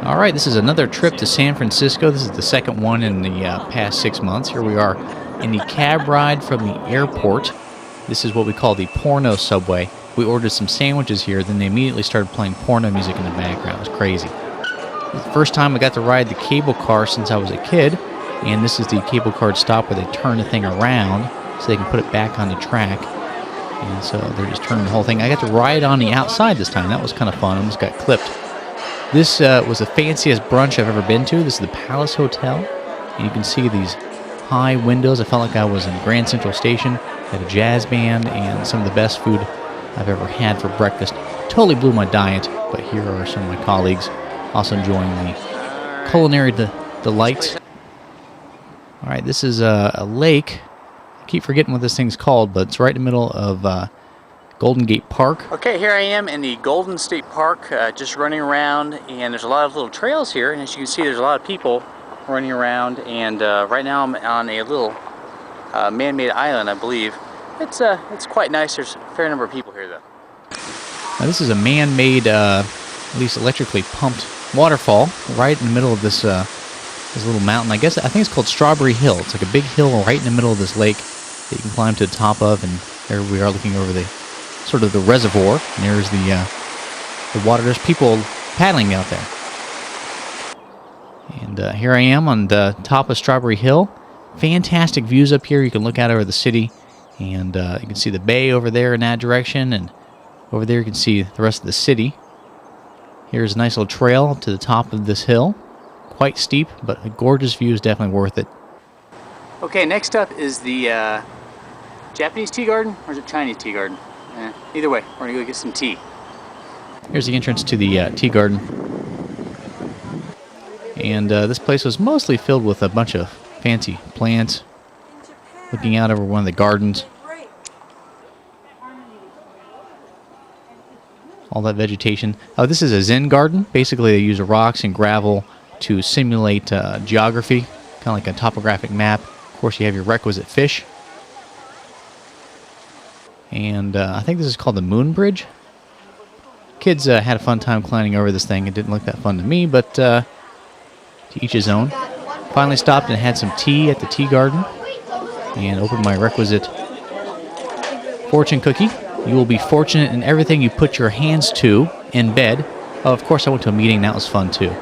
All right, this is another trip to San Francisco. This is the second one in the past 6 months. Here we are in the cab ride from the airport. This is what we call the porno subway. We ordered some sandwiches here, then they immediately started playing porno music in the background. It was crazy. It's the first time I got to ride the cable car since I was a kid, and this is the cable car stop where they turn the thing around so they can put it back on the track. And so they're just turning the whole thing. I got to ride on the outside this time. That was kind of fun. I almost got clipped. This was the fanciest brunch I've ever been to. This is the Palace Hotel. And you can see these high windows. I felt like I was in Grand Central Station. Had a jazz band and some of the best food I've ever had for breakfast. Totally blew my diet, but here are some of my colleagues also enjoying the culinary delights. All right, this is a lake. I keep forgetting what this thing's called, but it's right in the middle of Golden Gate Park. Okay, here I am in the Golden State Park, just running around, and there's a lot of little trails here, and as you can see there's a lot of people running around, and right now I'm on a little man-made island, I believe. It's quite nice. There's a fair number of people here though. Now, this is a man-made, at least electrically pumped waterfall right in the middle of this little mountain. I think it's called Strawberry Hill. It's like a big hill right in the middle of this lake that you can climb to the top of, and there we are looking over the sort of the reservoir. And there's the water. There's people paddling out there. And here I am on the top of Strawberry Hill. Fantastic views up here. You can look out over the city, and you can see the bay over there in that direction, and over there you can see the rest of the city. Here's a nice little trail to the top of this hill. Quite steep, but a gorgeous view, is definitely worth it. Okay, next up is the Japanese tea garden, or is it Chinese tea garden? Either way, we're gonna go get some tea. Here's the entrance to the tea garden. And this place was mostly filled with a bunch of fancy plants, looking out over one of the gardens. All that vegetation. Oh, this is a Zen garden. Basically, they use rocks and gravel to simulate geography, kind of like a topographic map. Of course, you have your requisite fish. And I think this is called the Moon Bridge. Kids had a fun time climbing over this thing. It didn't look that fun to me, but to each his own. Finally stopped and had some tea at the tea garden and opened my requisite fortune cookie. You will be fortunate in everything you put your hands to in bed. Oh, of course, I went to a meeting. That was fun, too.